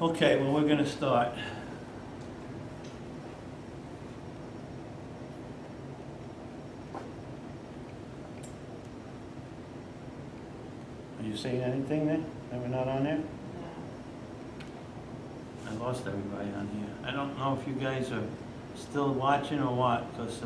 Okay, well, we're gonna start. Are you saying anything then? That we're not on there? I lost everybody on here. I don't know if you guys are still watching or what, because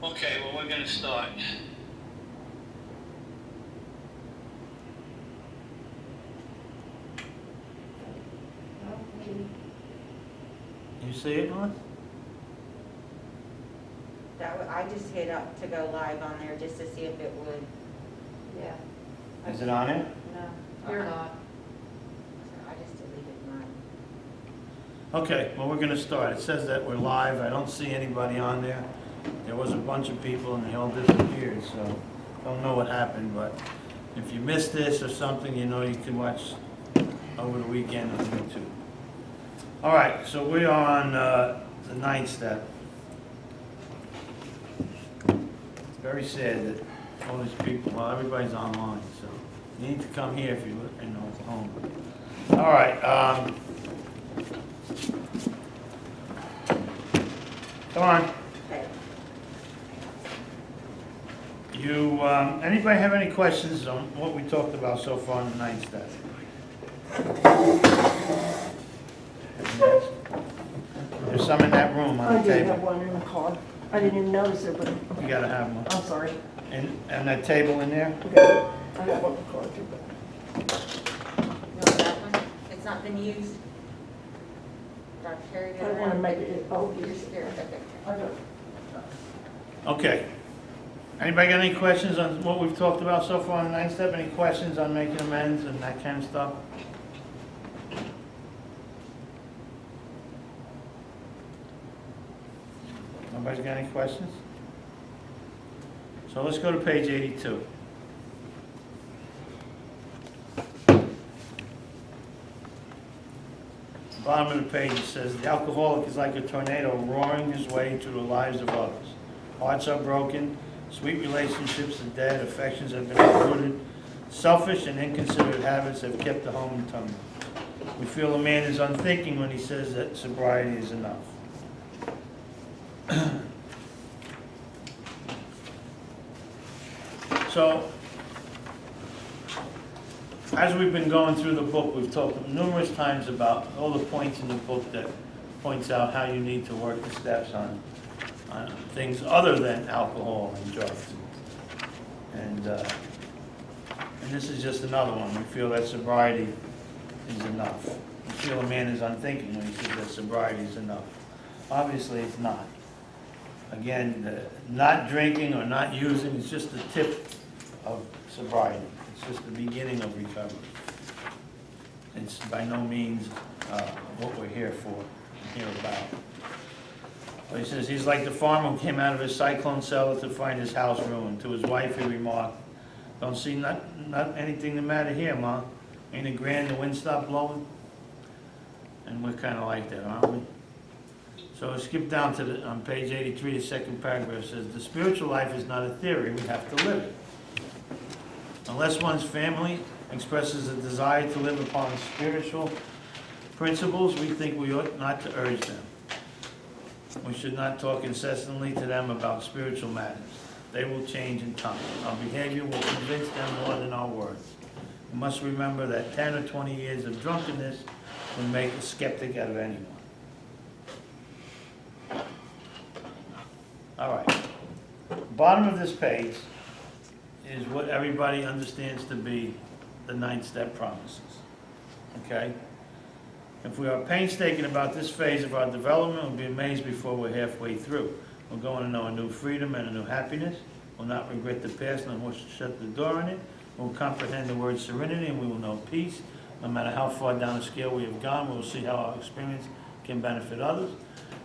Okay, well, we're gonna start. You see it, Melissa? I just hit up to go live on there just to see if it would. Yeah. Is it on it? No. You're not. I just deleted mine. Okay, well, we're gonna start. It says that we're live. I don't see anybody on there. There was a bunch of people and they all disappeared, so don't know what happened, but if you missed this or something, you know you can watch over the weekend on YouTube. All right, so we're on the 9th step. It's very sad that all these people, well, everybody's online, so you need to come here if you're in Oklahoma. All right, come on. Okay. Anybody have any questions on what we talked about so far in the 9th step? There's some in that room on I the did have table. one in the car. I didn't even notice it, but You gotta have one. I'm sorry. And that table in there? Okay. I got one in the car too, but You want that one? It's not been used. I've carried it I around. want to make it, oh, You're yes. scared, okay. I got, Okay. Anybody got any questions on what we've talked about so far in the 9th step? Any questions on making amends and that kind of stuff? Nobody's got any questions? So let's go to page 82. Bottom of the page, it says, "The alcoholic is like a tornado roaring his way through the lives of others. Hearts are broken, sweet relationships are dead, affections have been uprooted, selfish and inconsiderate habits have kept the home in turmoil. We feel a man is unthinking when he says that sobriety is enough." So, as we've been going through the book, we've talked numerous times about all the points in the book that points out how you need to work the steps on things other than alcohol and drugs. And this is just another one. We feel that sobriety is enough. We feel a man is unthinking when he says that sobriety is enough. Obviously, it's not. Again, not drinking or not using is just the tip of sobriety. It's just the beginning of recovery. It's by no means what we're here for, here about. But he says, he's like the farmer who came out of his cyclone cellar to find his house ruined. To his wife he remarked, "Don't see not anything the matter here, Ma. Ain't it grand the wind stopped blowing?" And we're kind of like that, aren't we? So skip down to on page 83, the second paragraph says, "The spiritual life is not a theory, we have to live it. Unless one's family expresses a desire to live upon spiritual principles, we think we ought not to urge them. We should not talk incessantly to them about spiritual matters. They will change in time. Our behavior will convince them more than our words. We must remember that 10 or 20 years of drunkenness would make a skeptic out of anyone." All right. Bottom of this page is what everybody understands to be the 9th step promises. Okay? If we are painstaking about this phase of our development, we'll be amazed before we're halfway through. We're going to know a new freedom and a new happiness. We'll not regret the past, nor wish to shut the door on it. We'll comprehend the word serenity, and we will know peace. No matter how far down the scale we have gone, we will see how our experience can benefit others.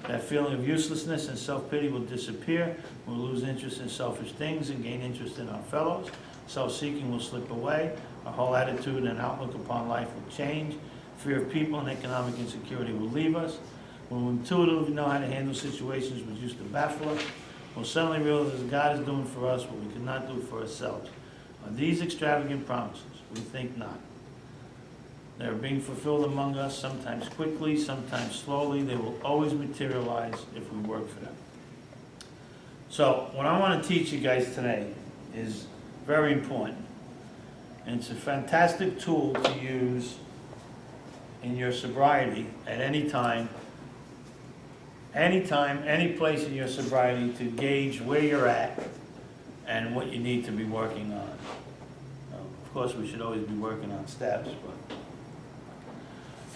That feeling of uselessness and self-pity will disappear. We'll lose interest in selfish things and gain interest in our fellows. Self-seeking will slip away. Our whole attitude and outlook upon life will change. Fear of people and economic insecurity will leave us. We'll intuitively know how to handle situations which used to baffle us. we'll suddenly realize God is doing for us what we could not do for ourselves. Are these extravagant promises? We think not. They are being fulfilled among us, sometimes quickly, sometimes slowly. They will always materialize if we work for them. So, what I want to teach you guys today is very important. And it's a fantastic tool to use in your sobriety at any time, any place in your sobriety to gauge where you're at and what you need to be working on. Of course, we should always be working on steps, but.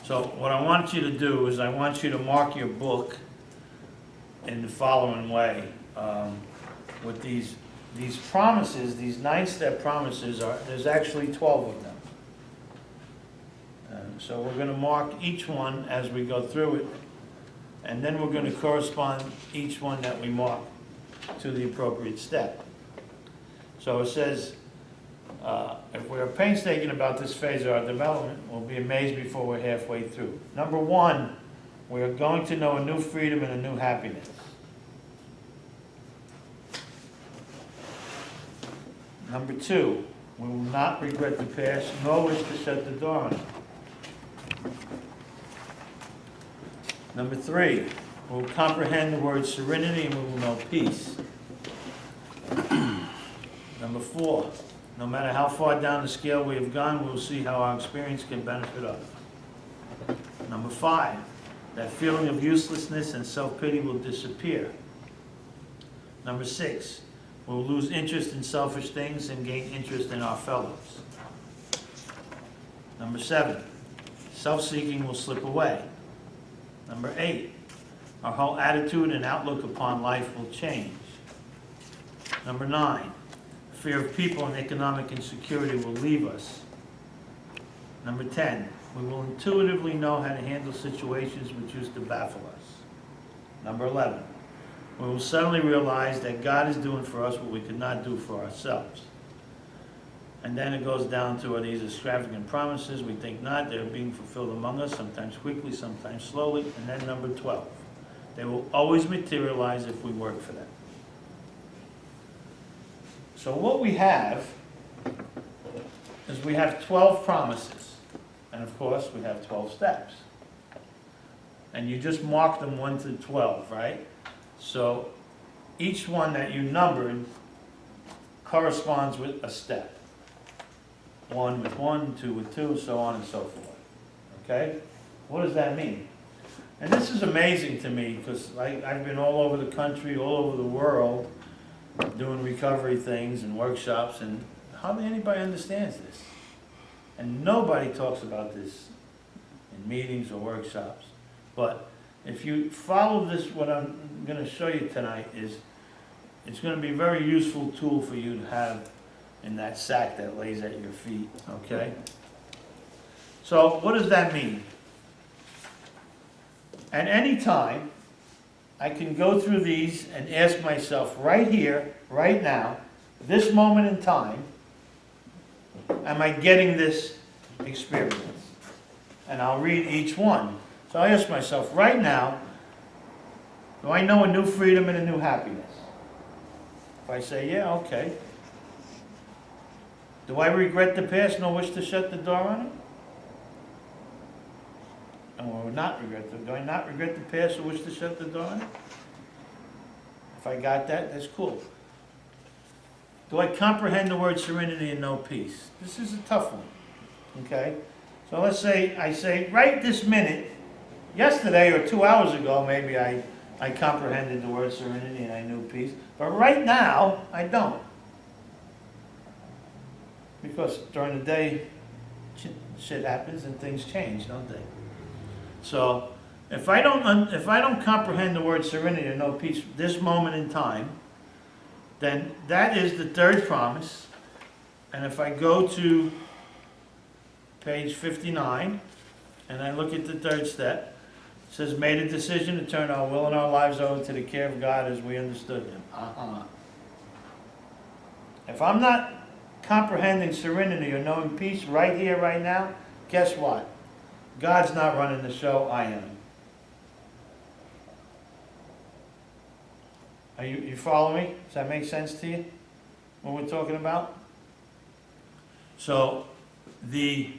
So what I want you to do is I want you to mark your book in the following way. With these promises, these 9-step promises, there's actually 12 of them. So we're going to mark each one as we go through it, and then we're going to correspond each one that we mark to the appropriate step. So it says, if we are painstaking about this phase of our development, we'll be amazed before we're halfway through. Number 1, we are going to know a new freedom and a new happiness. Number 2, we will not regret the past, nor wish to shut the door on it. Number 3, we will comprehend the word serenity and we will know peace. Number 4, no matter how far down the scale we have gone, we will see how our experience can benefit others. Number 5, that feeling of uselessness and self-pity will disappear. Number 6, we will lose interest in selfish things and gain interest in our fellows. Number 7, self-seeking will slip away. Number 8, our whole attitude and outlook upon life will change. Number 9, fear of people and economic insecurity will leave us. Number 10, we will intuitively know how to handle situations which used to baffle us. Number 11, we will suddenly realize that God is doing for us what we could not do for ourselves. And then it goes down to, are these extravagant promises? We think not. They're being fulfilled among us, sometimes quickly, sometimes slowly. And then number 12, they will always materialize if we work for them. So what we have is we have 12 promises. And of course, we have 12 steps. And you just mark them 1 to 12, right? So each one that you numbered corresponds with a step. 1 with 1, 2 with 2, so on and so forth. Okay? What does that mean? And this is amazing to me because I've been all over the country, all over the world, doing recovery things and workshops, and hardly anybody understands this. And nobody talks about this in meetings or workshops. But if you follow this, what I'm going to show you tonight is, it's going to be a very useful tool for you to have in that sack that lays at your feet, okay? So what does that mean? At any time, I can go through these and ask myself right here, right now, this moment in time, am I getting this experience? And I'll read each one. So I ask myself right now, do I know a new freedom and a new happiness? If I say, yeah, okay. Do I regret the past nor wish to shut the door on it? And do I not regret the past or wish to shut the door on it? If I got that, that's cool. Do I comprehend the word serenity and know peace? This is a tough one, okay? So let's say, I say, right this minute, yesterday or 2 hours ago, maybe I comprehended the word serenity and I knew peace. But right now, I don't. Because during the day, shit happens and things change, don't they? So if I don't comprehend the word serenity and know peace this moment in time, then that is the third promise. And if I go to page 59 and I look at the third step, it says, made a decision to turn our will and our lives over to the care of God as we understood Him. If I'm not comprehending serenity or knowing peace right here, right now, guess what? God's not running the show, I am. You follow me? Does that make sense to you, what we're talking about? So, the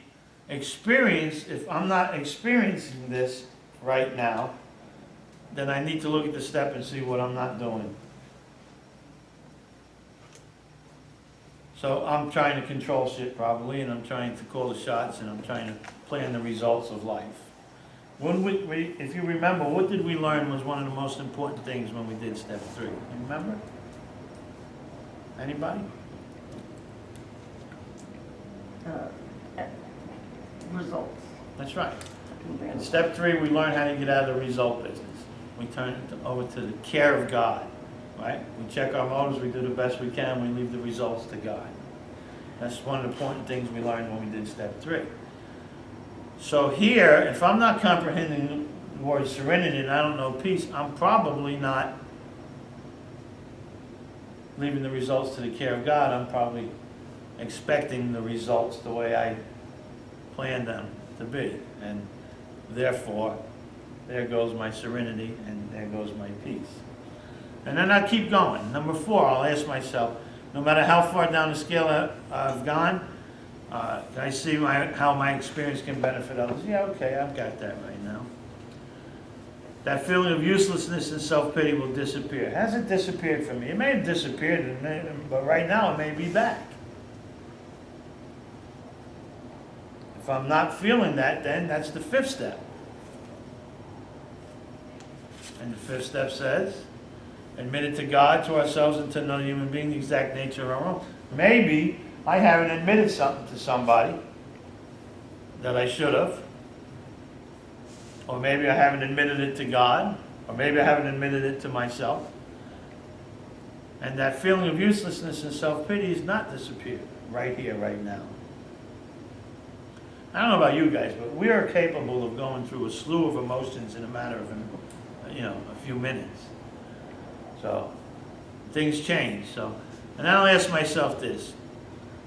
experience, if I'm not experiencing this right now, then I need to look at the step and see what I'm not doing. So I'm trying to control shit probably, and I'm trying to call the shots, and I'm trying to plan the results of life. If you remember, what did we learn was one of the most important things when we did step 3? You remember? Anybody? Results. That's right. In step 3, we learn how to get out of the result business. We turn it over to the care of God, right? We check our motives, we do the best we can, we leave the results to God. That's one of the important things we learned when we did step 3. So here, if I'm not comprehending the word serenity and I don't know peace, I'm probably not leaving the results to the care of God. I'm probably expecting the results the way I planned them to be. And therefore, there goes my serenity and there goes my peace. And then I keep going. Number 4, I'll ask myself, no matter how far down the scale I've gone, can I see how my experience can benefit others? Yeah, okay, I've got that right now. That feeling of uselessness and self-pity will disappear. It hasn't disappeared from me. It may have disappeared, but right now it may be back. If I'm not feeling that, then that's the 5th step. And the 5th step says, admit it to God, to ourselves, and to another human being, the exact nature of our own. Maybe I haven't admitted something to somebody that I should have. Or maybe I haven't admitted it to God. Or maybe I haven't admitted it to myself. And that feeling of uselessness and self-pity is not disappeared right here, right now. I don't know about you guys, but we are capable of going through a slew of emotions in a matter of, a few minutes. So, things change. So, and I'll ask myself this.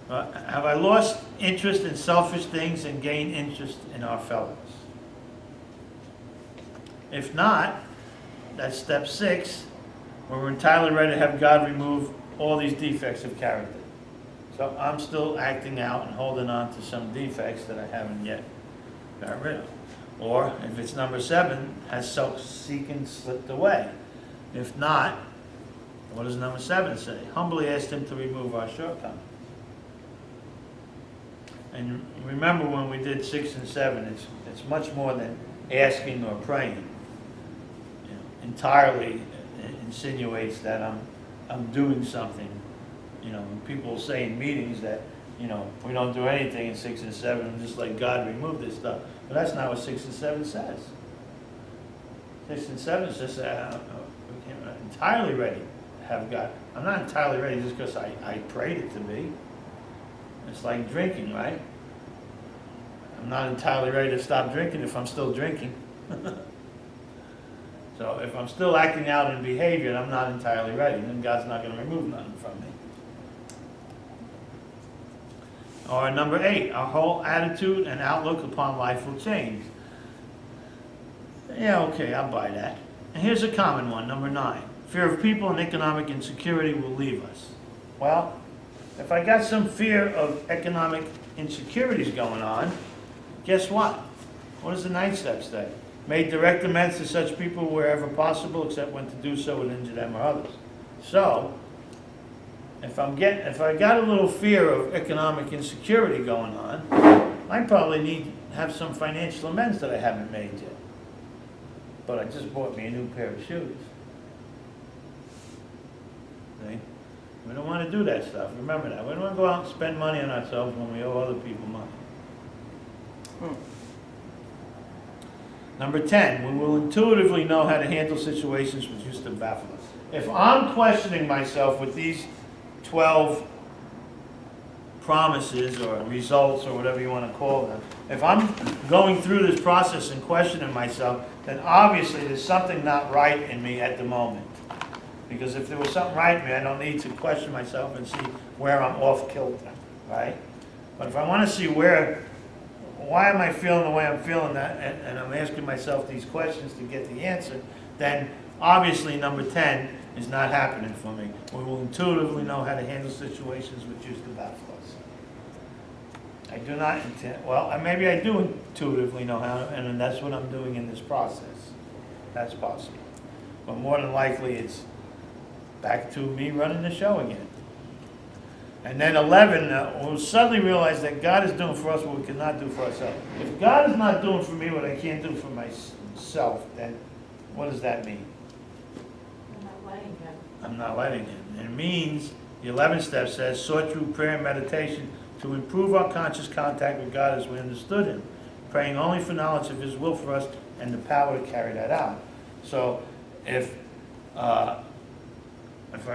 Have I lost interest in selfish things and gained interest in our fellows? If not, that's step 6, where we're entirely ready to have God remove all these defects of character. So I'm still acting out and holding on to some defects that I haven't yet got rid of. Or, if it's number 7, has self-seeking slipped away? If not, what does number 7 say? Humbly ask Him to remove our shortcomings. And remember when we did 6 and 7, it's much more than asking or praying. Entirely insinuates that I'm doing something. When people say in meetings that, we don't do anything in 6 and 7, just let God remove this stuff. But that's not what 6 and 7 says. 6 and 7 says I'm entirely ready to have God. I'm not entirely ready just because I prayed it to be. It's like drinking, right? I'm not entirely ready to stop drinking if I'm still drinking. So if I'm still acting out in behavior and I'm not entirely ready, then God's not going to remove nothing from me. Or number 8, our whole attitude and outlook upon life will change. Yeah, okay, I'll buy that. And here's a common one, number 9. Fear of people and economic insecurity will leave us. Well, if I got some fear of economic insecurities going on, guess what? What does the 9th step say? Make direct amends to such people wherever possible, except when to do so would injure them or others. So, if I got a little fear of economic insecurity going on, I probably need to have some financial amends that I haven't made yet. But I just bought me a new pair of shoes. See? We don't want to do that stuff. Remember that. We don't want to go out and spend money on ourselves when we owe other people money. Number 10, we will intuitively know how to handle situations which used to baffle us. If I'm questioning myself with these 12 promises or results or whatever you want to call them, if I'm going through this process and questioning myself, then obviously there's something not right in me at the moment. Because if there was something right in me, I don't need to question myself and see where I'm off kilter, right? But if I want to see why am I feeling the way I'm feeling that, and I'm asking myself these questions to get the answer, then Obviously, number 10 is not happening for me. We will intuitively know how to handle situations which use the baffle us. I do not intend, well, maybe I do intuitively know how, and that's what I'm doing in this process. That's possible. But more than likely, it's back to me running the show again. And then 11, we'll suddenly realize that God is doing for us what we cannot do for ourselves. If God is not doing for me what I can't do for myself, then what does that mean? I'm not letting him. I'm not letting Him. And it means, the 11th step says, sought through prayer and meditation to improve our conscious contact with God as we understood Him, praying only for knowledge of His will for us and the power to carry that out. So if I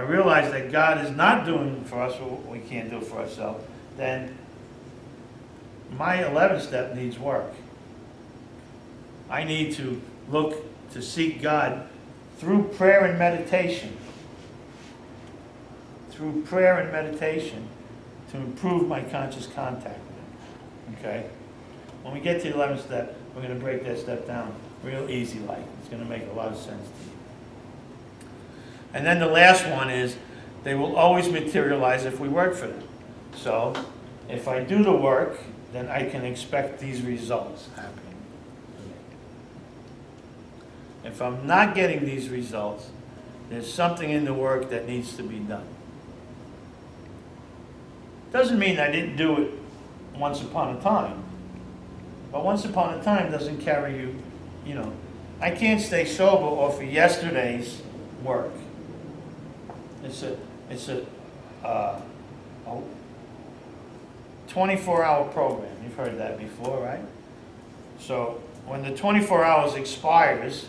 realize that God is not doing for us what we can't do for ourselves, then my 11th step needs work. I need to look to seek God through prayer and meditation. Through prayer and meditation to improve my conscious contact with Him. Okay? When we get to the 11th step, we're going to break that step down real easy like. It's going to make a lot of sense to you. And then the last one is, they will always materialize if we work for them. So, if I do the work, then I can expect these results happening. If I'm not getting these results, there's something in the work that needs to be done. Doesn't mean I didn't do it once upon a time. But once upon a time doesn't carry you, you know. I can't stay sober off of yesterday's work. It's a 24-hour program. You've heard that before, right? So when the 24 hours expires,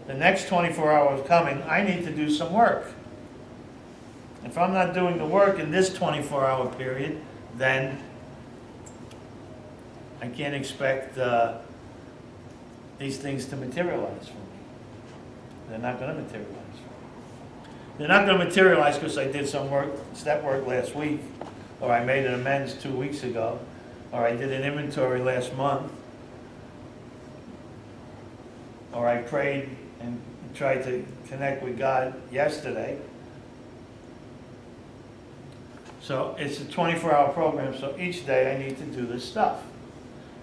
the next 24 hours coming, I need to do some work. If I'm not doing the work in this 24-hour period, then I can't expect these things to materialize for me. They're not going to materialize. They're not going to materialize because I did some work, step work last week, or I made an amends 2 weeks ago, or I did an inventory last month, or I prayed and tried to connect with God yesterday. So it's a 24-hour program, so each day I need to do this stuff.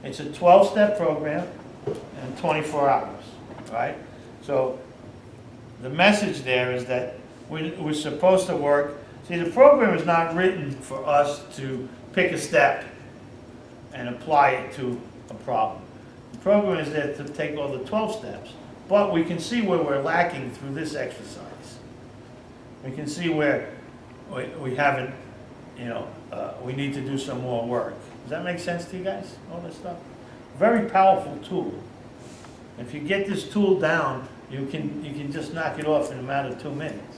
It's a 12-step program and 24 hours, right? So the message there is that we're supposed to work. See, the program is not written for us to pick a step and apply it to a problem. The program is there to take all the 12 steps, but we can see where we're lacking through this exercise. We can see where we haven't, we need to do some more work. Does that make sense to you guys, all this stuff? Very powerful tool. If you get this tool down, you can just knock it off in a matter of 2 minutes.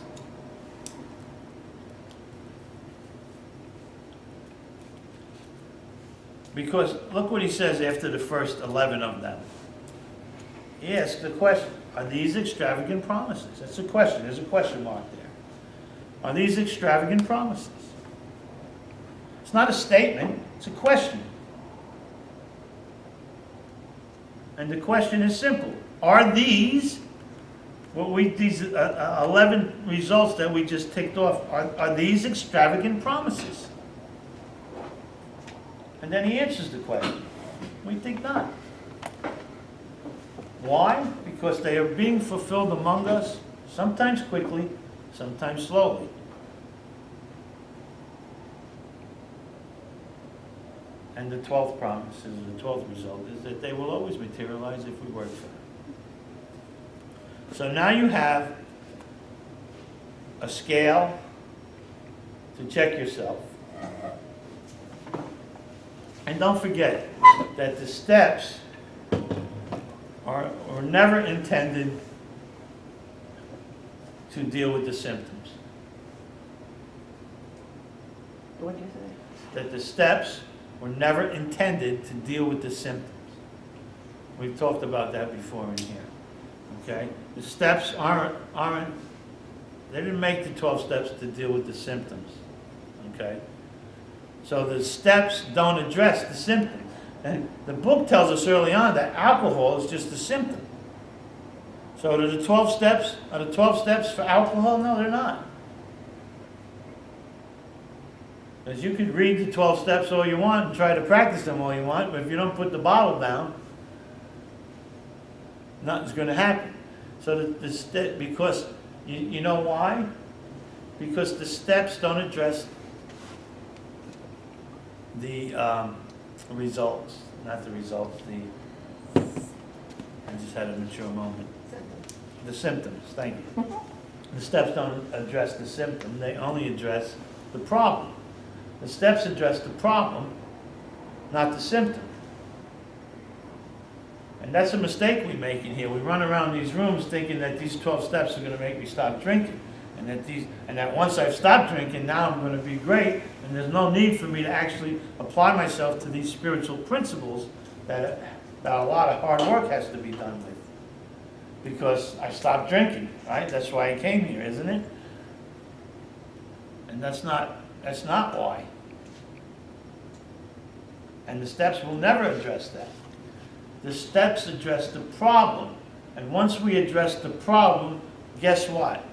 Because look what he says after the first 11 of them. He asks the question, are these extravagant promises? That's a question. There's a question mark there. Are these extravagant promises? It's not a statement, it's a question. And the question is simple. Are these 11 results that we just ticked off, are these extravagant promises? And then he answers the question. We think not. Why? Because they are being fulfilled among us, sometimes quickly, sometimes slowly. And the 12th promise, the 12th result, is that they will always materialize if we work for them. So now you have a scale to check yourself. And don't forget that the steps are never intended to deal with the symptoms. What do you say? That the steps were never intended to deal with the symptoms. We've talked about that before in here. Okay? The steps they didn't make the 12 steps to deal with the symptoms. Okay? So the steps don't address the symptom. And the book tells us early on that alcohol is just a symptom. So are the 12 steps, for alcohol? No, they're not. Because you could read the 12 steps all you want and try to practice them all you want, but if you don't put the bottle down, nothing's going to happen. So because, you know why? Because the steps don't address the results, not the results, I just had a mature moment. The symptoms, thank you. The steps don't address the symptom, they only address the problem. The steps address the problem, not the symptom. And that's a mistake we make in here. We run around these rooms thinking that these 12 steps are going to make me stop drinking. And that once I've stopped drinking, now I'm going to be great, and there's no need for me to actually apply myself to these spiritual principles that a lot of hard work has to be done with. Because I stopped drinking, right? That's why I came here, isn't it? And that's not why. And the steps will never address that. The steps address the problem. And once we address the problem, guess what?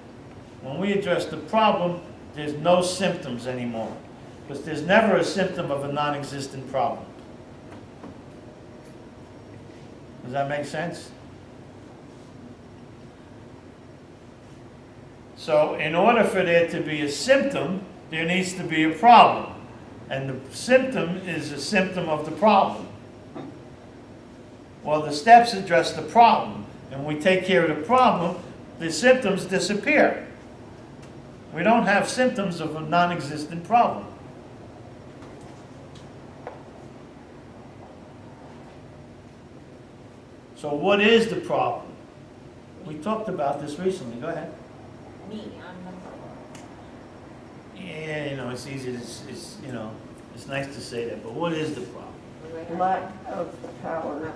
When we address the problem, there's no symptoms anymore. Because there's never a symptom of a non-existent problem. Does that make sense? So in order for there to be a symptom, there needs to be a problem. And the symptom is a symptom of the problem. Well, the steps address the problem. And when we take care of the problem, the symptoms disappear. We don't have symptoms of a non-existent problem. So what is the problem? We talked about this recently. Go ahead. Me, I'm Yeah, it's easy to, it's nice to say that, but what is the problem? the. Lack of power,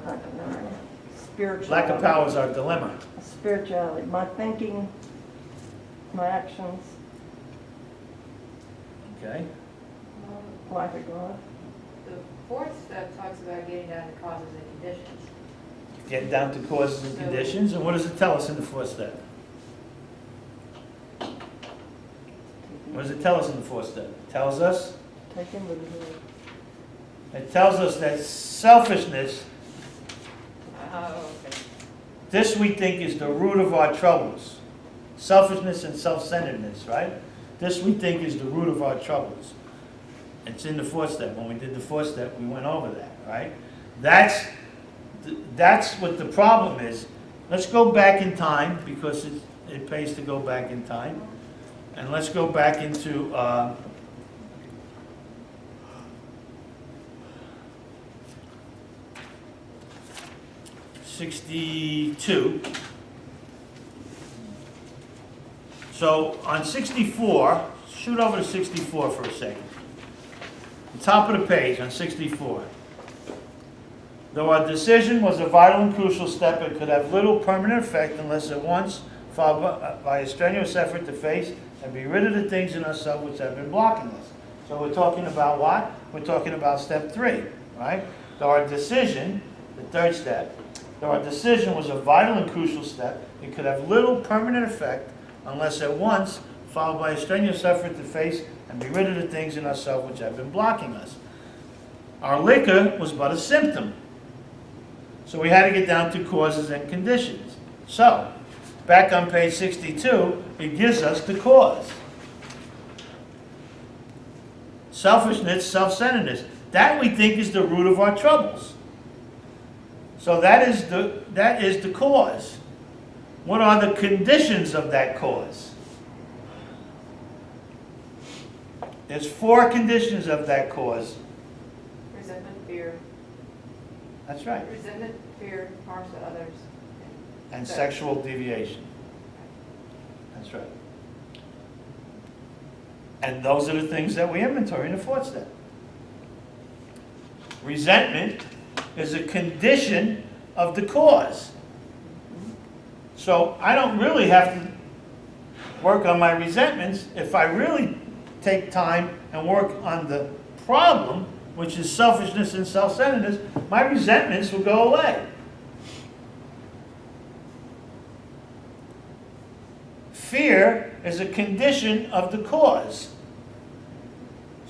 spirituality. Lack of power is our dilemma. Spirituality, my thinking, my actions, Okay? lack of God. The fourth step talks about getting down to causes and conditions. Get down to causes and conditions, and what does it tell us in the fourth step? What does it tell us in the fourth step? It tells us, Take inventory. it tells us that selfishness, Oh, okay. this we think is the root of our troubles. Selfishness and self-centeredness, right? This we think is the root of our troubles. It's in the fourth step. When we did the fourth step, we went over that, right? That's what the problem is. Let's go back in time, because it pays to go back in time. And let's go back into 62. So on 64, shoot over to 64 for a second. The top of the page on 64. Though our decision was a vital and crucial step, it could have little permanent effect unless at once, followed by a strenuous effort to face and be rid of the things in ourselves which have been blocking us. So we're talking about what? We're talking about step 3, right? Though our decision, the third step, though our decision was a vital and crucial step, it could have little permanent effect unless at once, followed by a strenuous effort to face and be rid of the things in ourselves which have been blocking us. Our liquor was but a symptom. So we had to get down to causes and conditions. So, back on page 62, it gives us the cause. Selfishness, self-centeredness. That we think is the root of our troubles. So that is the cause. What are the conditions of that cause? There's 4 conditions of that cause. Resentment, fear. That's right. Resentment, fear, harms to others. And sexual deviation. That's right. And those are the things that we inventory in the fourth step. Resentment is a condition of the cause. So I don't really have to work on my resentments. If I really take time and work on the problem, which is selfishness and self-centeredness, my resentments will go away. Fear is a condition of the cause.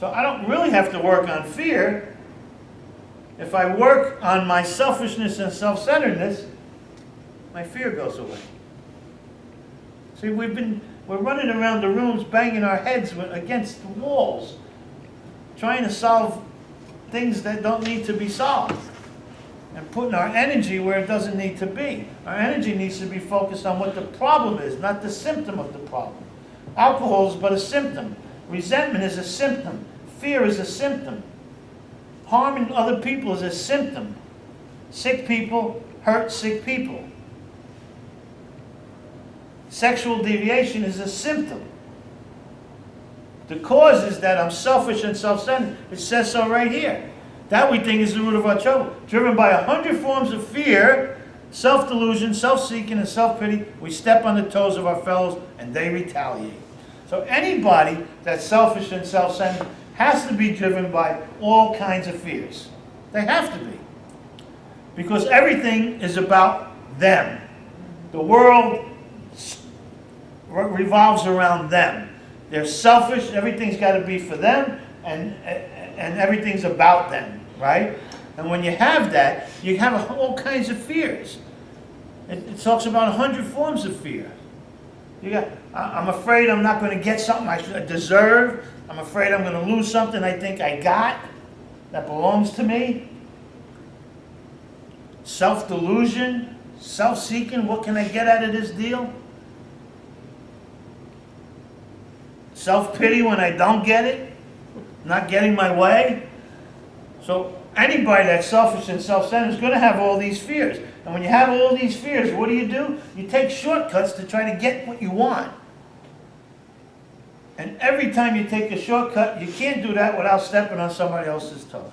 So I don't really have to work on fear. If I work on my selfishness and self-centeredness, my fear goes away. See, we're running around the rooms banging our heads against the walls, trying to solve things that don't need to be solved, and putting our energy where it doesn't need to be. Our energy needs to be focused on what the problem is, not the symptom of the problem. Alcohol is but a symptom. Resentment is a symptom. Fear is a symptom. Harming other people is a symptom. Sick people hurt sick people. Sexual deviation is a symptom. The cause is that I'm selfish and self-centered. It says so right here. That we think is the root of our trouble. Driven by 100 forms of fear, self-delusion, self-seeking, and self-pity, we step on the toes of our fellows and they retaliate. So anybody that's selfish and self-centered has to be driven by all kinds of fears. They have to be. Because everything is about them. The world revolves around them. They're selfish, everything's got to be for them, and everything's about them, right? And when you have that, you have all kinds of fears. It talks about 100 forms of fear. You got, I'm afraid I'm not going to get something I deserve. I'm afraid I'm going to lose something I think I got that belongs to me. Self-delusion, self-seeking, what can I get out of this deal? Self-pity when I don't get it, not getting my way. So anybody that's selfish and self-centered is going to have all these fears. And when you have all these fears, what do? You take shortcuts to try to get what you want. And every time you take a shortcut, you can't do that without stepping on somebody else's toes.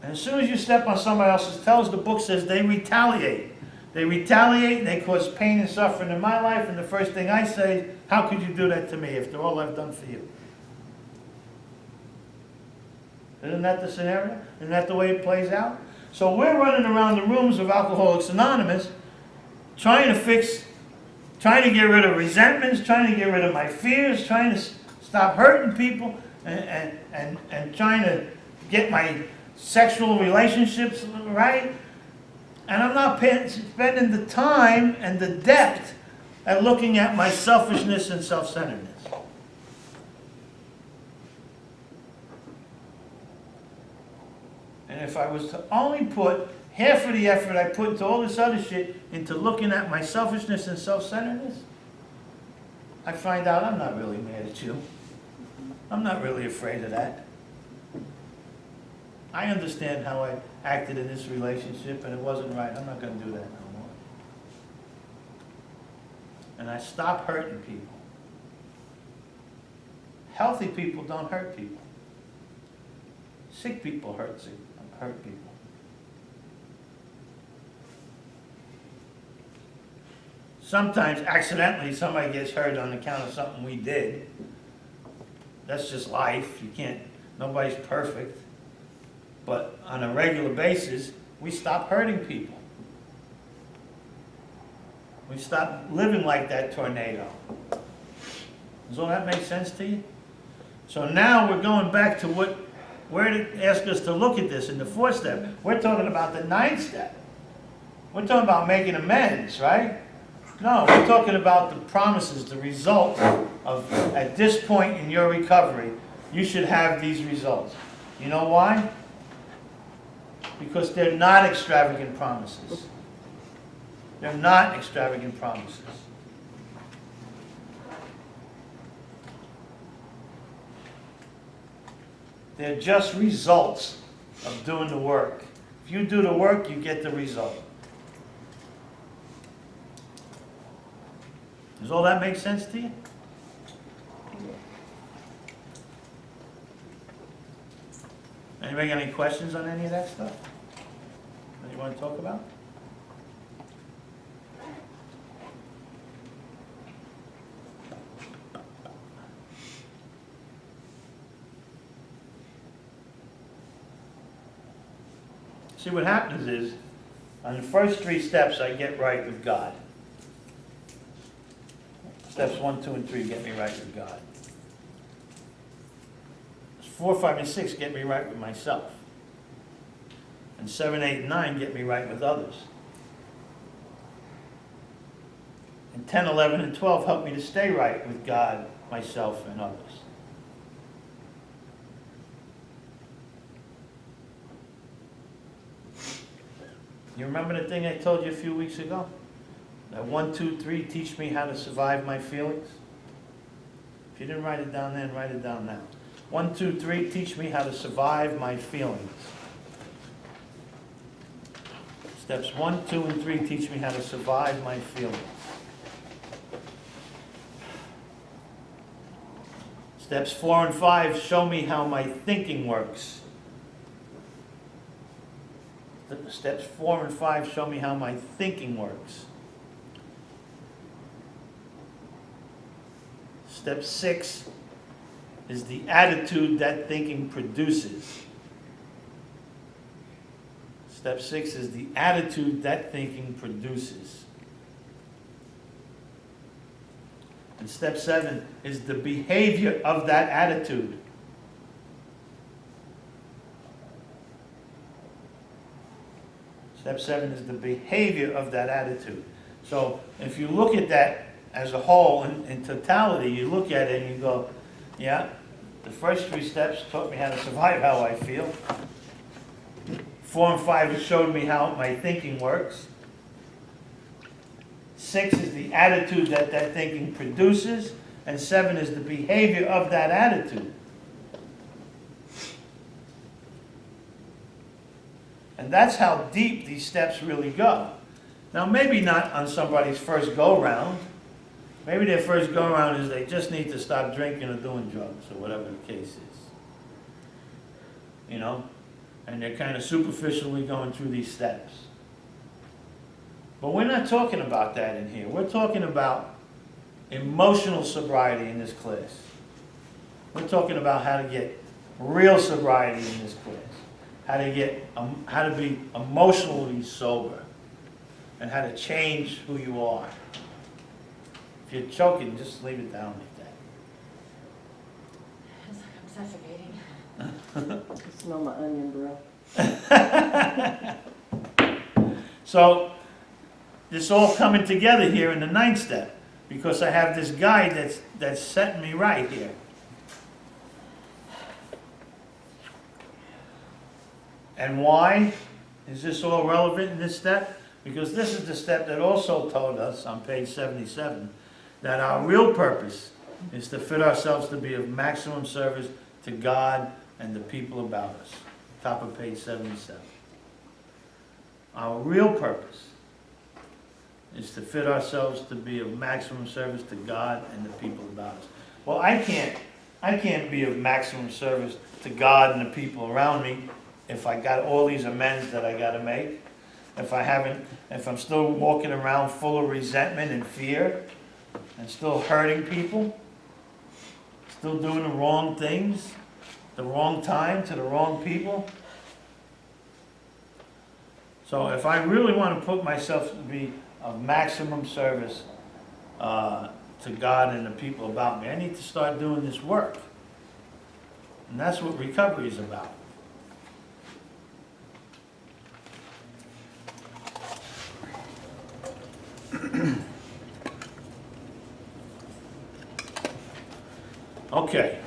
And as soon as you step on somebody else's toes, the book says they retaliate. They retaliate and they cause pain and suffering in my life. And the first thing I say, how could you do that to me after all I've done for you? Isn't that the scenario? Isn't that the way it plays out? So we're running around the rooms of Alcoholics Anonymous trying to get rid of resentments, trying to get rid of my fears, trying to stop hurting people, and trying to get my sexual relationships right. And I'm not spending the time and the depth at looking at my selfishness and self-centeredness. And if I was to only put half of the effort I put into all this other shit into looking at my selfishness and self-centeredness, I find out I'm not really mad at you. I'm not really afraid of that. I understand how I acted in this relationship and it wasn't right. I'm not going to do that no more. And I stop hurting people. Healthy people don't hurt people. Sick people hurt people. Sometimes accidentally somebody gets hurt on account of something we did. That's just life. Nobody's perfect. But on a regular basis, we stop hurting people. We stop living like that tornado. Does all that make sense to you? So now we're going back to where it asked us to look at this in the 4th step. We're talking about the 9th step. We're talking about making amends, right? No, we're talking about the promises, the results of, at this point in your recovery, you should have these results. You know why? Because they're not extravagant promises. They're not extravagant promises. They're just results of doing the work. If you do the work, you get the result. Does all that make sense to you? Anybody got any questions on any of that stuff that you want to talk about? See, what happens is, on the first 3 steps, I get right with God. Steps 1, 2, and 3 get me right with God. 4, 5, and 6 get me right with myself. And 7, 8, and 9 get me right with others. And 10, 11, and 12 help me to stay right with God, myself, and others. You remember the thing I told you a few weeks ago? That 1, 2, 3 teach me how to survive my feelings? If you didn't write it down then, write it down now. 1, 2, 3 teach me how to survive my feelings. Steps 1, 2, and 3 teach me how to survive my feelings. Steps 4 and 5 show me how my thinking works. Steps 4 and 5 show me how my thinking works. Step 6 is the attitude that thinking produces. Step 6 is the attitude that thinking produces. And step 7 is the behavior of that attitude. Step 7 is the behavior of that attitude. So if you look at that as a whole, in totality, you look at it and you go, yeah, the first 3 steps taught me how to survive how I feel. 4 and 5 showed me how my thinking works. 6 is the attitude that that thinking produces. And 7 is the behavior of that attitude. And that's how deep these steps really go. Now, maybe not on somebody's first go-round. Maybe their first go-around is they just need to stop drinking or doing drugs, or whatever the case is. You know? And they're kind of superficially going through these steps. But we're not talking about that in here. We're talking about emotional sobriety in this class. We're talking about how to get real sobriety in this class. How to be emotionally sober. And how to change who you are. If you're choking, just leave it down like that. It's like I'm suffocating. Smell my onion breath. So, this all coming together here in the 9th step, because I have this guide that's setting me right here. And why is this all relevant in this step? Because this is the step that also told us on page 77 that our real purpose is to fit ourselves to be of maximum service to God and the people about us. Top of page 77. Our real purpose is to fit ourselves to be of maximum service to God and the people about us. Well, I can't be of maximum service to God and the people around me if I got all these amends that I got to make. If I'm still walking around full of resentment and fear, and still hurting people, still doing the wrong things, the wrong time to the wrong people. So if I really want to put myself to be of maximum service to God and the people about me, I need to start doing this work. And that's what recovery is about. Okay.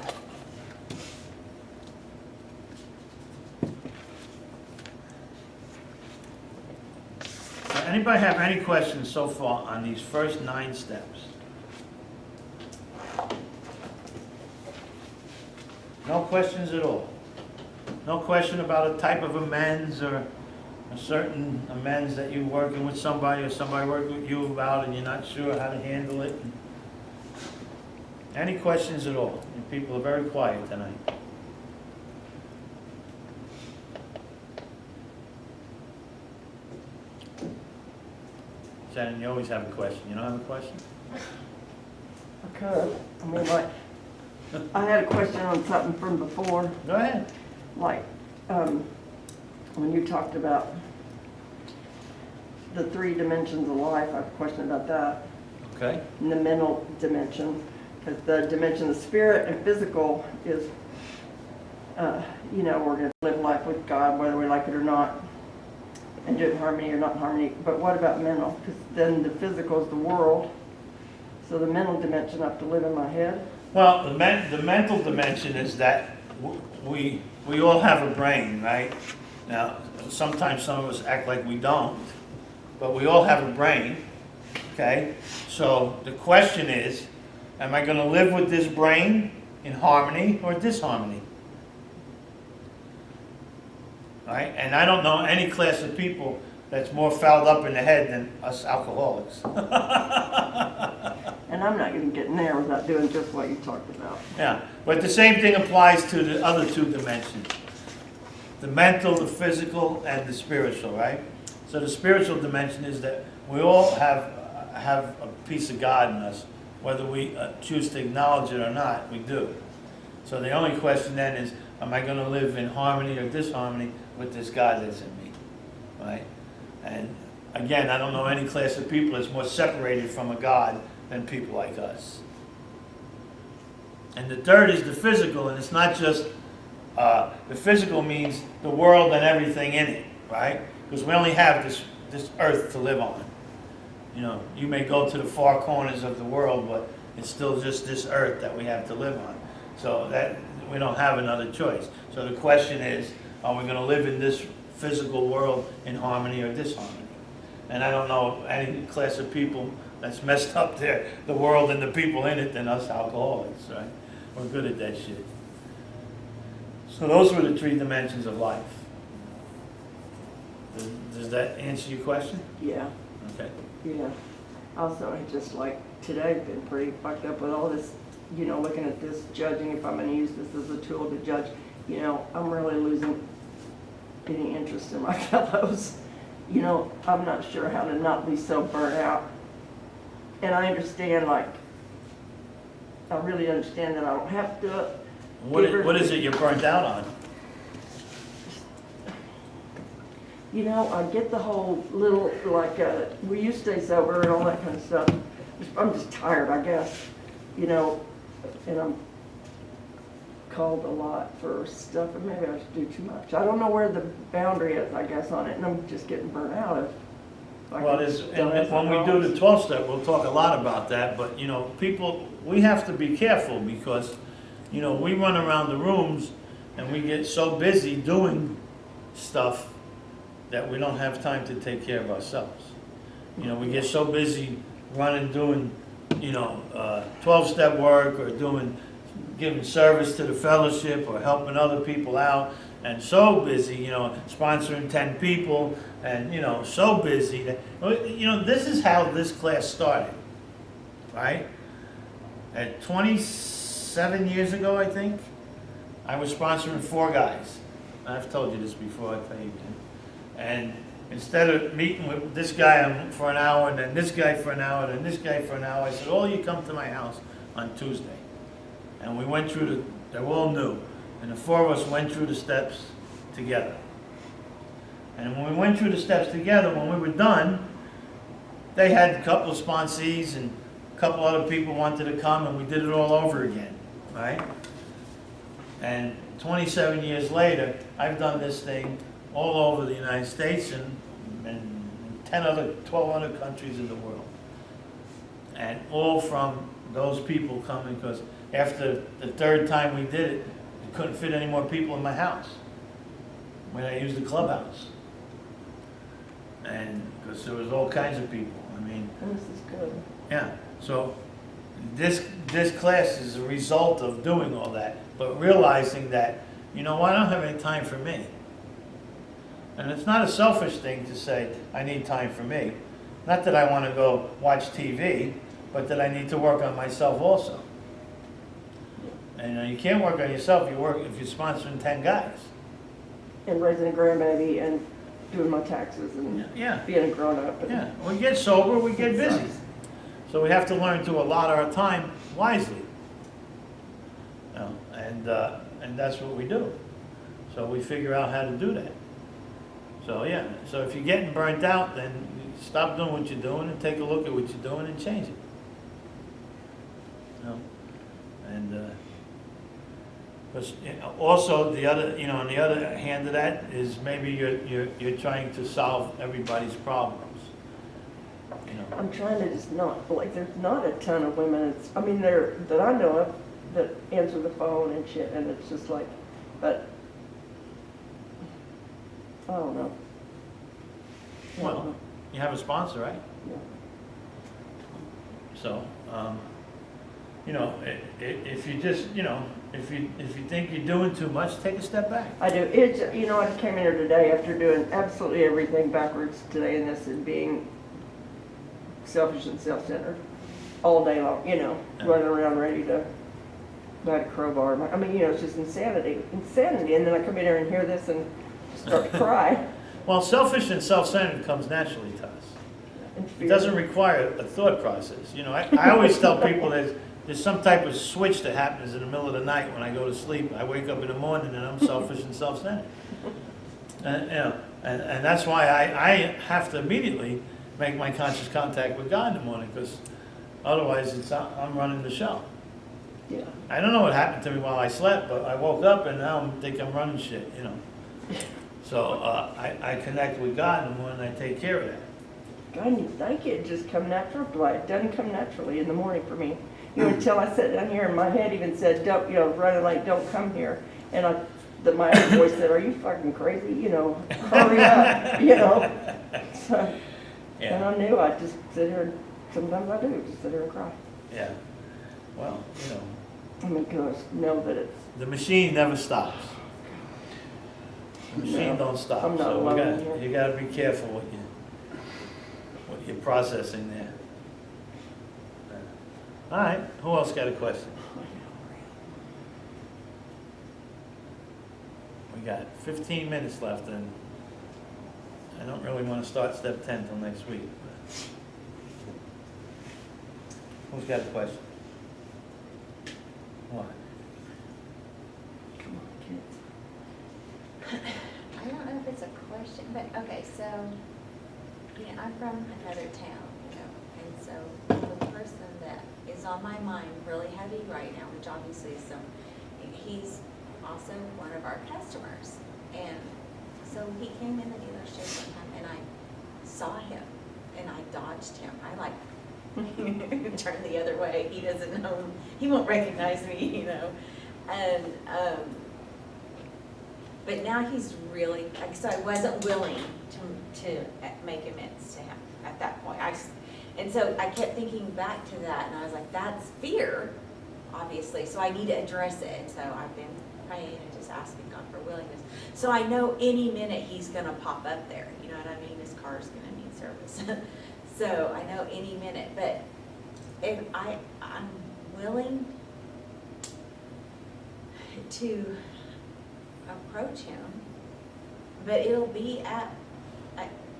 Anybody have any questions so far on these first 9 steps? No questions at all? No question about a type of amends or a certain amends that you're working with somebody or somebody working with you about and you're not sure how to handle it? Any questions at all? And people are very quiet tonight. Shannon, you always have a question. You don't have a question? I could. I mean, like, I had a question on something from before. Go ahead. Like, when you talked about the 3 dimensions of life, I have a question about that. Okay? in the mental dimension, because the dimension of spirit and physical is, you know, we're going to live life with God, whether we like it or not, and do it in harmony or not in harmony. But what about mental? Because then the physical is the world, so the mental dimension I have to live in my head. Well, the mental dimension is that we all have a brain, right? Now, sometimes some of us act like we don't, but we all have a brain, okay? So the question is, am I going to live with this brain in harmony or disharmony? Right? And I don't know any class of people that's more fouled up in the head than us alcoholics. And I'm not going to get in there without doing just what you talked about. Yeah, but the same thing applies to the other two dimensions. The mental, the physical, and the spiritual, right? So the spiritual dimension is that we all have a piece of God in us. Whether we choose to acknowledge it or not, we do. So the only question then is, am I going to live in harmony or disharmony with this God that's in me, right? And again, I don't know any class of people that's more separated from a God than people like us. And the third is the physical, and it's not just, the physical means the world and everything in it, right? Because we only have this earth to live on. You know, you may go to the far corners of the world, but it's still just this earth that we have to live on. So that we don't have another choice. So the question is, are we going to live in this physical world in harmony or disharmony? And I don't know any class of people that's messed up the world and the people in it than us alcoholics, right? We're good at that shit. So those were the three dimensions of life. Does that answer your question? Yeah. Okay. Yeah. Also, I just like today been pretty fucked up with all this, you know, looking at this, judging if I'm going to use this as a tool to judge. You know, I'm really losing any interest in my fellows. You know, I'm not sure how to not be so burnt out. And I understand, like, I really understand that I don't have to. What is it you're burnt out on? You know, I get the whole little, like, will you stay sober and all that kind of stuff. I'm just tired, I guess, you know, and I'm called a lot for stuff, and maybe I should do too much. I don't know where the boundary is, I guess, on it, and I'm just getting burnt out of. Well, when we do the 12-step, we'll talk a lot about that, but, you know, people, we have to be careful because, you know, we run around the rooms and we get so busy doing stuff that we don't have time to take care of ourselves. You know, we get so busy doing, you know, 12-step work or giving service to the fellowship or helping other people out, and so busy, you know, sponsoring 10 people, and, you know, so busy that, you know, this is how this class started, right? At 27 years ago, I think, I was sponsoring 4 guys. I've told you this before, I tell you again. And instead of meeting with this guy for an hour, and then this guy for an hour, and then this guy for an hour, I said, oh, you come to my house on Tuesday. And we went through they were all new. And the 4 of us went through the steps together. And when we went through the steps together, when we were done, they had a couple of sponsees and a couple other people wanted to come, and we did it all over again, right? And 27 years later, I've done this thing all over the United States and 12 other countries in the world. And all from those people coming, because after the 3rd time we did it, I couldn't fit any more people in my house when I used the clubhouse. And because there was all kinds of people. I mean, This is good. yeah. So this class is a result of doing all that, but realizing that, you know, I don't have any time for me. And it's not a selfish thing to say, I need time for me. Not that I want to go watch TV, but that I need to work on myself also. And you can't work on yourself if you're sponsoring 10 guys. And raising a grandbaby and doing my taxes and Yeah. being a grown-up. Yeah. We get sober, we get busy. So we have to learn to allot our time wisely. You know, and that's what we do. So we figure out how to do that. So yeah, so if you're getting burnt out, then stop doing what you're doing and take a look at what you're doing and change it. know? And, because also the other, you know, on the other hand of that is maybe you're trying to solve everybody's problems, you know? I'm trying to just not, like, there's not a ton of women, I mean, there, that I know of, that answer the phone and shit, and it's just like, but, I don't know. I don't Well, know. you have a sponsor, right? Yeah. So, you know, if you just, you know, if you think you're doing too much, take a step back. I do, it's, you know, I came in here today after doing absolutely everything backwards today in this and being selfish and self-centered all day long, you know, Yeah. running around ready to, I had a crowbar, I mean, you know, it's just insanity, and then I come in here and hear this and start to cry. Well, selfish and self-centered comes naturally to us. And It fear. doesn't require a thought process. You know, I always tell people there's some type of switch that happens in the middle of the night when I go to sleep. I wake up in the morning and I'm selfish and self-centered. And, you know, and that's why I have to immediately make my conscious contact with God in the morning, because otherwise I'm running the show. Yeah. I don't know what happened to me while I slept, but I woke up and now I think I'm running shit, you know. So I connect with God in the morning and I take care of that. God, you think it just come natural, but it doesn't come naturally in the morning for me. You know, until I sat down here and my head even said, don't, you know, running like, don't come here. And my other voice said, are you fucking crazy? You know, hurry up, you know. So, and Yeah, I knew I'd just sit here, and sometimes I do, just sit here and cry. yeah. Well, you know, I mean, because know that it's, the machine never stops. The machine No, don't stop. I'm not So alone here. you gotta be careful what you're processing there. All right, who else got a question? We got 15 minutes left, and I don't really want to start step 10 till next week. Who's got a question? What? come on, kids. I don't know if it's a question, but, okay, so, you know, I'm from another town, you know, and so the person that is on my mind really heavy right now, which obviously is he's also one of our customers. And so he came in the dealership one time and I saw him and I dodged him. I like turned the other way. He doesn't know, he won't recognize me, you know. And, but now he's really, like, so I wasn't willing to make amends to him at that point. And so I kept thinking back to that, and I was like, that's fear, obviously, so I need to address it. And so I've been praying and just asking God for willingness. So I know any minute he's gonna pop up there, you know what I mean? His car's gonna need service. So I know any minute, but if I'm willing to approach him, but it'll be at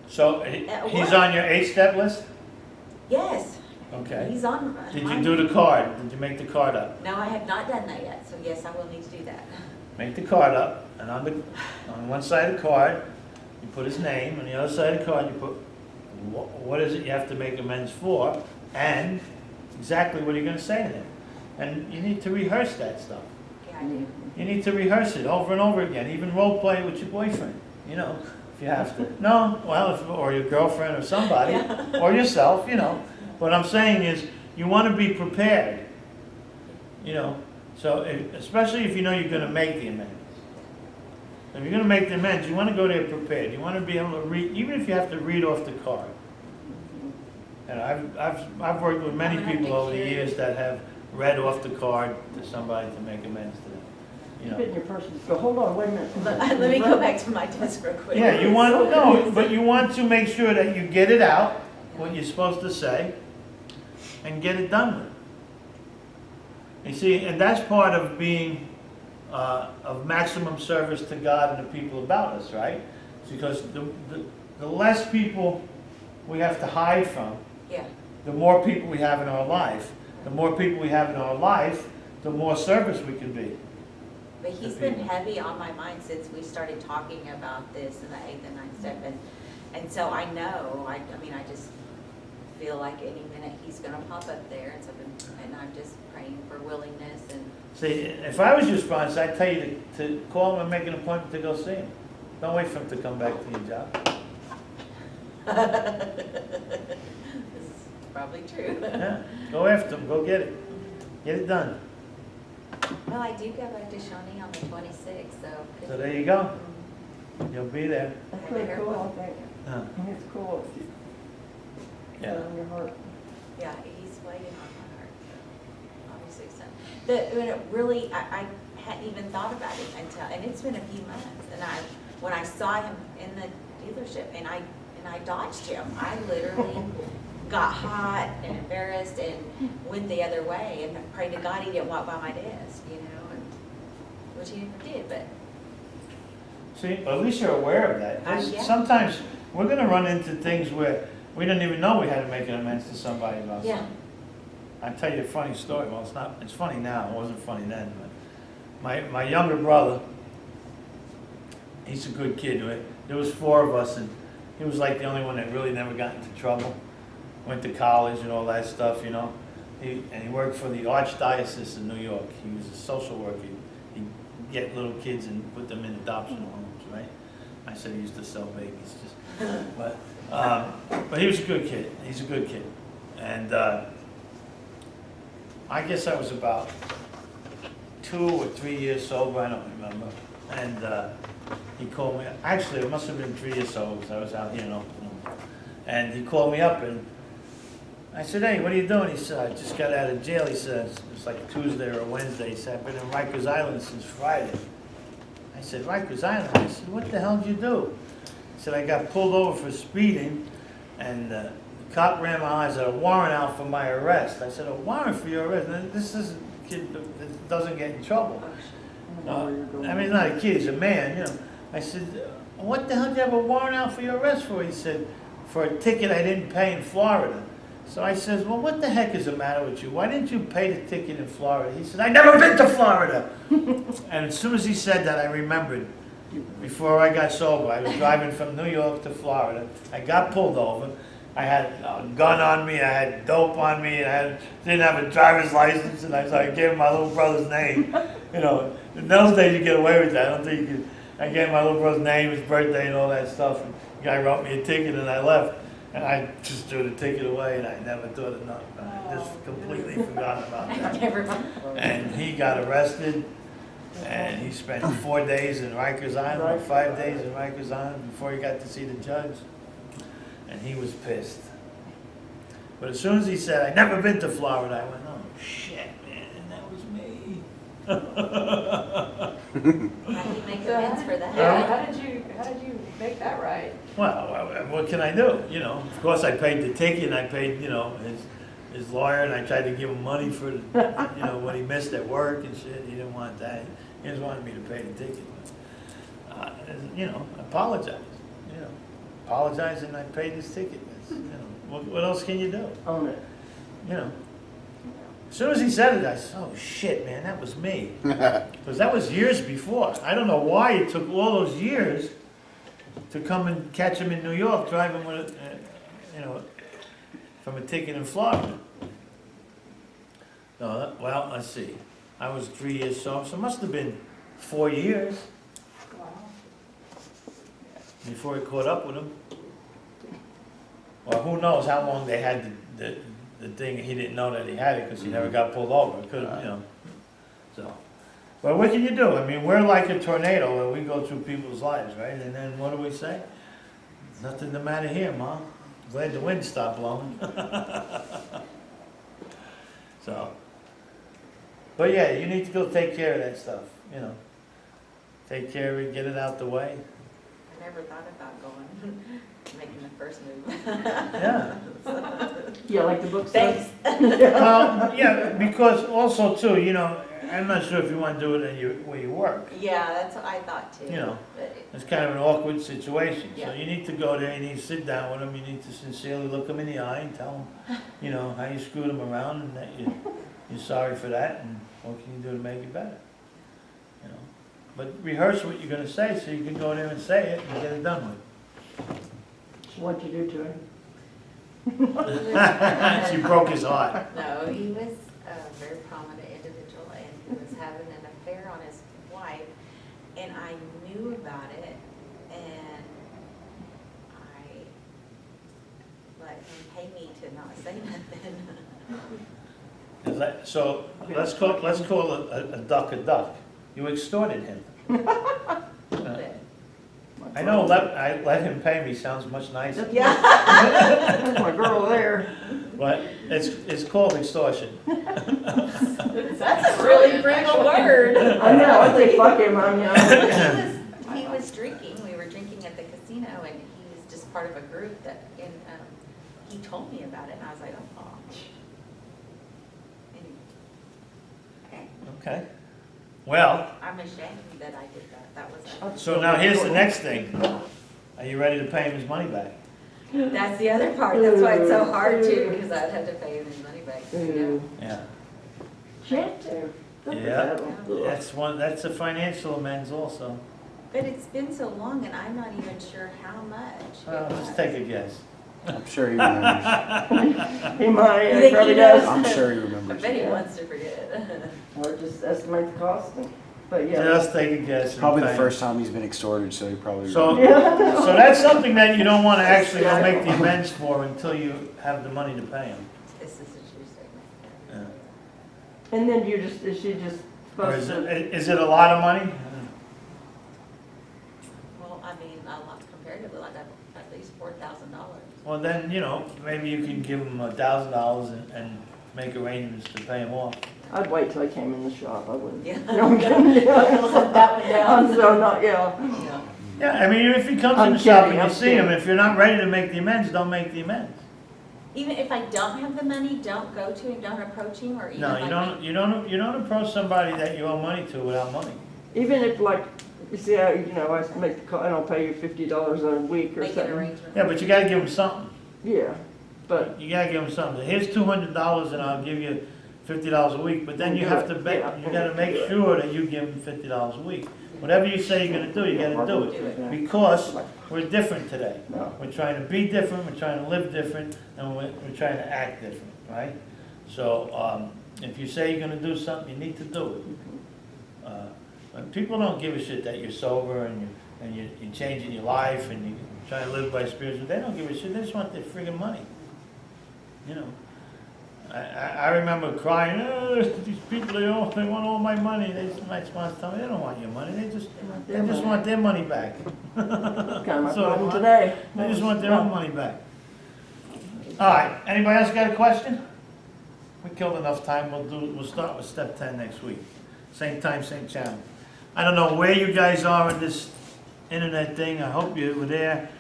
So At he's work. on your 8-step list? yes. Okay. He's on. Did my- you do the card? Did you make the card up? No, I have not done that yet, so yes, I will need to do that. Make the card up, and on one side of the card, you put his name, on the other side of the card, you put what is it you have to make amends for, and exactly what are you going to say to him. And you need to rehearse that stuff. Yeah, I do. You need to rehearse it over and over again, even role play with your boyfriend, you know, if you have to. No, well, or your girlfriend or somebody, Yeah. or yourself, you know. What I'm saying is, you want to be prepared, you know. So, especially if you know you're going to make the amends. If you're going to make the amends, you want to go there prepared. You want to be able to read, even if you have to read off the card. And I've worked with many I'm gonna have people to over the hear years it. that have read off the card to somebody to make amends to them. You Keep it in know. your purse, just go, hold on, wait a minute. Let me go back to my desk real quick. Yeah, you want no, but you want to make sure that you get it out, what you're supposed to say, and get it done with. You see, and that's part of being of maximum service to God and the people about us, right? It's because the less people we have to hide from, Yeah, the more people we have in our life. The more people we have in our life, the more service we can be. but he's been heavy on my mind since we started talking about this in the 8th and 9th step, and so I know, I mean, I just feel like any minute he's gonna pop up there, and so and I'm just praying willingness and. See, if I was your sponsor, I'd tell you to call him and make an appointment to go see him. Don't wait for him to come back to your job. This is probably true. Yeah, go after him, go get it. Get it done. Well, I do go back to Shawnee on the 26th, so. So there you go. You'll be there. That's really cool, I think. Huh. It's cool. Yeah. On your heart. Yeah, he's waiting on my heart, so obviously so. When it really, I hadn't even thought about it until, and it's been a few months, and when I saw him in the dealership, and I dodged him, I literally got hot and embarrassed and went the other way and prayed to God he didn't walk by my desk, you know, and, which he never did, but. See, at least you're aware of that. Yeah. Sometimes we're gonna run into things where we didn't even know we had to make an amends to somebody about Yeah. something. I'll tell you a funny story. Well, it's funny now. It wasn't funny then, but my younger brother, he's a good kid. There was 4 of us, and he was like the only one that really never got into trouble. Went to college and all that stuff, you know. He worked for the Archdiocese of New York. He was a social worker. He'd get little kids and put them in adoption homes, right? I said he used to sell babies, but he was a good kid. He's a good kid, and I guess I was about 2 or 3 years sober. I don't remember. And he called me. Actually, it must have been 3 years sober because I was out here in Oklahoma. And he called me up, and I said, "Hey, what are you doing?" He said, "I just got out of jail." He said, "It's like Tuesday or Wednesday." He said, "I've been in Rikers Island since Friday." I said, "Rikers Island?" I said, "What the hell did you do?" He said, "I got pulled over for speeding, and the cop ran my eyes. Had a warrant out for my arrest." I said, "A warrant for your arrest? Now, this is a kid that doesn't get in trouble." I mean, he's not a kid, he's a man, you know. I said, "What the hell did you have a warrant out for your arrest for?" He said, "For a ticket I didn't pay in Florida." So I says, "Well, what the heck is the matter with you? Why didn't you pay the ticket in Florida?" He said, "I never been to Florida." And as soon as he said that, I remembered, before I got sober, I was driving from New York to Florida. I got pulled over. I had a gun on me, I had dope on me, didn't have a driver's license, and I gave him my little brother's name. You know, in those days you get away with that. I don't think you could. I gave him my little brother's name, his birthday, and all that stuff. And the guy wrote me a ticket, and I left. And I just threw the ticket away, and I never thought of nothing. I just completely forgot about that. Never mind. And he got arrested, and he spent 4 days in Rikers Island, or 5 days in Rikers Island before he got to see the judge. And he was pissed. But as soon as he said, "I never been to Florida," I went, "Oh shit, man, that was me." How do you make amends for that? Yeah, how did you make that right? Well, what can I do? You know, of course I paid the ticket, and I paid, you know, his lawyer, and I tried to give him money for, you know, what he missed at work and shit. He didn't want that. He just wanted me to pay the ticket. But, you know, apologize. You know, apologize, and I paid his ticket. That's, you know, what else can you do? Own it. You know. As soon as he said it, I said, "Oh shit, man, that was me." Because that was years before. I don't know why it took all those years to come and catch him in New York, driving with, you know, from a ticket in Florida. No, well, let's see. I was 3 years sober, so it must have been 4 years Wow. before he caught up with him. Or who knows how long they had the thing. He didn't know that he had it because he never got pulled over. It could have, you know. So, but what can you do? I mean, we're like a tornado and we go through people's lives, right? And then what do we say? Nothing the matter here, Mom. Glad the wind stopped blowing. So, but yeah, you need to go take care of that stuff, you know. Take care of it, get it out the way. I never thought about going, making the first move. Yeah. Yeah, like the book says. Thanks. Well, yeah, because also too, you know, I'm not sure if you want to do it in where you work. Yeah, that's what I thought too. You know, But it's kind of an awkward situation. So Yeah. you need to go there, you need to sit down with them, you need to sincerely look them in the eye and tell them, you know, how you screwed them around and that you're sorry for that and what can you do to make it better. You know, but rehearse what you're going to say so you can go there and say it and get it done with. What'd you do to him? She broke his heart. No, he was, a very prominent individual, and he was having an affair on his wife, and I knew about it, and I let him pay me to not say nothing. Is that, so, let's call a duck a duck. You extorted him. But, I know, I let him pay me sounds much nicer, yeah. That's my girl there. but it's called extortion. That's a really brutal word. I know, I say fuck him, I'm young. He was drinking, we were drinking at the casino, and he was just part of a group that, and, he told me about it, and I was like, oh. And Okay. Well, I'm ashamed that I did that, that was, so now here's the next thing. Are you ready to pay him his money back? that's the other part, that's why it's so hard too, because I'd have to pay him his money back, you know? Yeah. Chant to. Yeah. That's a financial amends also. But it's been so long, and I'm not even sure how much. it Let's was. take a guess. I'm sure he remembers. He might, You he think probably he knows? does. I'm sure he I remembers. bet he Yeah. wants to forget. Or just estimate the cost, but yeah. Just take a guess. and Probably the pay him. first time he's been extorted, so he probably. So, Yeah, I know. so that's something that you don't want to actually go make the amends for until you have the money to pay him. This is a true statement. Yeah. And then is she just Or supposed to? is it a lot of money? Well, I mean, a lot comparatively, like at least $4,000. Well, then, maybe you can give him $1,000 and make arrangements to pay him off. I'd wait till I came in the shop, I wouldn't. Yeah. No, I'm kidding. Set that one down. I'm so not, yeah. Yeah. Yeah, I mean, if he comes I'm in the shop kidding, and I'm you see him, kidding. if you're not ready to make the amends, don't make the amends. Even if I don't have the money, don't go to him, don't approach him, or even No, if you don't approach somebody that you owe money to without money. Even if like, you see how, I make the call and I'll pay you $50 a week or make an something. arrangement. Yeah, but you gotta give him something. Yeah, but, You gotta give him something. Here's $200 and I'll give you $50 a week, but then you have to, you gotta make sure that you give him $50 a week. Whatever you say you're gonna do, you gotta do it. Because we're different today. no. We're trying to be different, we're trying to live different, and we're trying to act different, right? So, if you say you're gonna do something, you need to do it. But people don't give a shit that you're sober and you're changing your life and you're trying to live by spiritual. They don't give a shit, they just want their friggin' money. I remember crying, these people, they want all my money. My sponsor told me, they don't want your money, they just want their money back. Kind of my So, problem today. They just want their own money back. All right, anybody else got a question? We killed enough time, we'll start with step 10 next week. Same time, same channel. I don't know where you guys are in this internet thing, I hope you were there.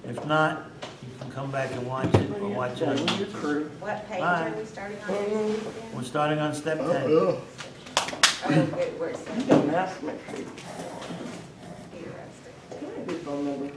If not, you can come back and watch it, or watch it on Your YouTube. crew. What page Bye. are we starting on? We're starting on step 10. Oh, wait, where's You that? don't ask me. Here, I stick. Can I have your phone number?